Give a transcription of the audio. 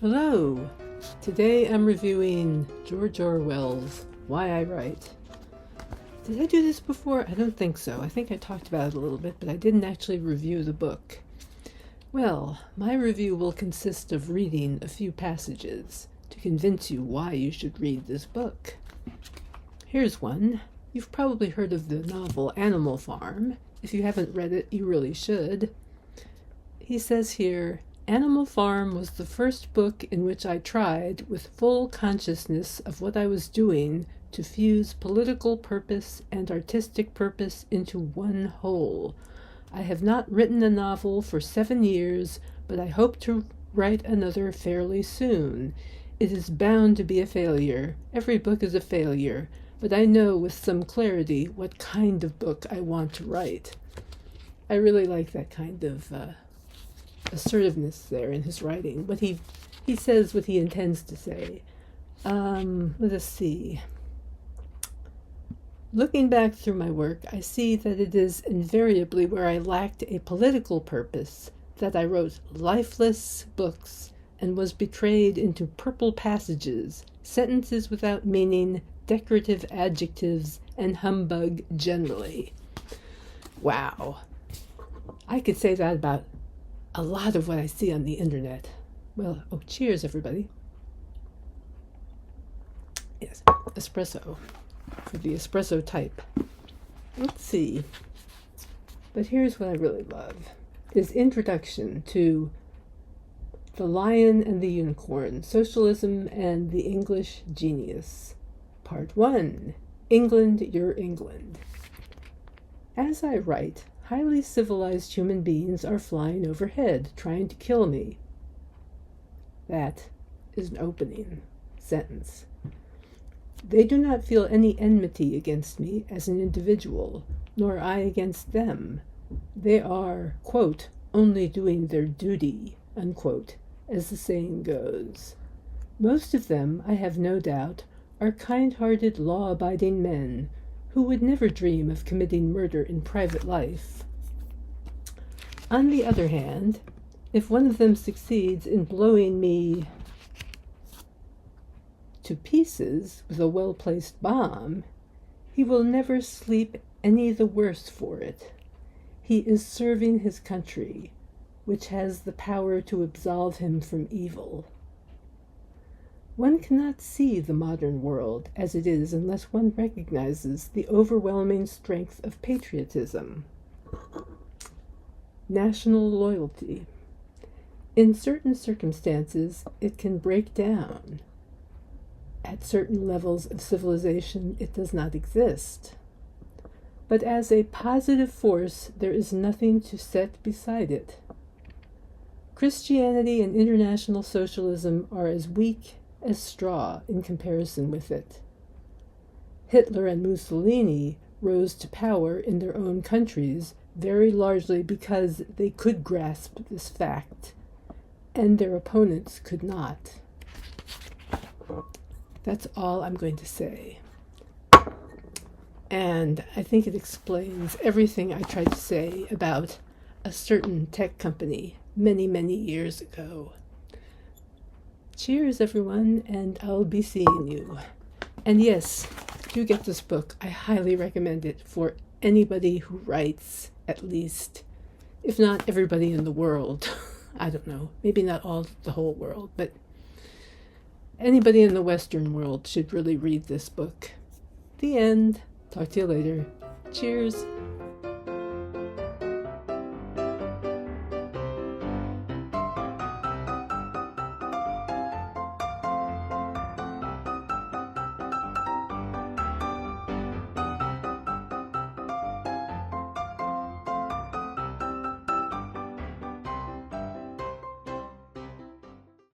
Hello! Today I'm reviewing George Orwell's Why I Write. Did I do this before? I don't think so. I think I talked about it a little bit, but I didn't actually review the book. Well, my review will consist of reading a few passages to convince you why you should read this book. Here's one. You've probably heard of the novel Animal Farm. If you haven't read it, you really should. He says here, Animal Farm was the first book in which I tried, with full consciousness of what I was doing, to fuse political purpose and artistic purpose into one whole. I have not written a novel for 7 years, but I hope to write another fairly soon. It is bound to be a failure. Every book is a failure, but I know with some clarity what kind of book I want to write. I really like that kind of assertiveness there in his writing. What he says what he intends to say. Let us see. Looking back through my work, I see that it is invariably where I lacked a political purpose that I wrote lifeless books and was betrayed into purple passages, sentences without meaning, decorative adjectives, and humbug generally. Wow. I could say that about a lot of what I see on the internet. Well, cheers, everybody. Yes, espresso. For the espresso type. Let's see. But here's what I really love. His introduction to The Lion and the Unicorn, Socialism and the English Genius. Part 1. England, Your England. As I write, highly civilized human beings are flying overhead, trying to kill me. That is an opening sentence. They do not feel any enmity against me as an individual, nor I against them. They are, quote, only doing their duty, unquote, as the saying goes. Most of them, I have no doubt, are kind-hearted, law-abiding men who would never dream of committing murder in private life. On the other hand, if one of them succeeds in blowing me to pieces with a well-placed bomb, he will never sleep any the worse for it. He is serving his country, which has the power to absolve him from evil. One cannot see the modern world as it is unless one recognizes the overwhelming strength of patriotism. National loyalty. In certain circumstances, it can break down. At certain levels of civilization, it does not exist. But as a positive force, there is nothing to set beside it. Christianity and international socialism are as weak as straw in comparison with it. Hitler and Mussolini rose to power in their own countries very largely because they could grasp this fact, and their opponents could not. That's all I'm going to say. And I think it explains everything I tried to say about a certain tech company many, many years ago. Cheers, everyone, and I'll be seeing you. And yes, do get this book. I highly recommend it for anybody who writes, at least. If not everybody in the world. I don't know. Maybe not all the whole world, but anybody in the Western world should really read this book. The end. Talk to you later. Cheers.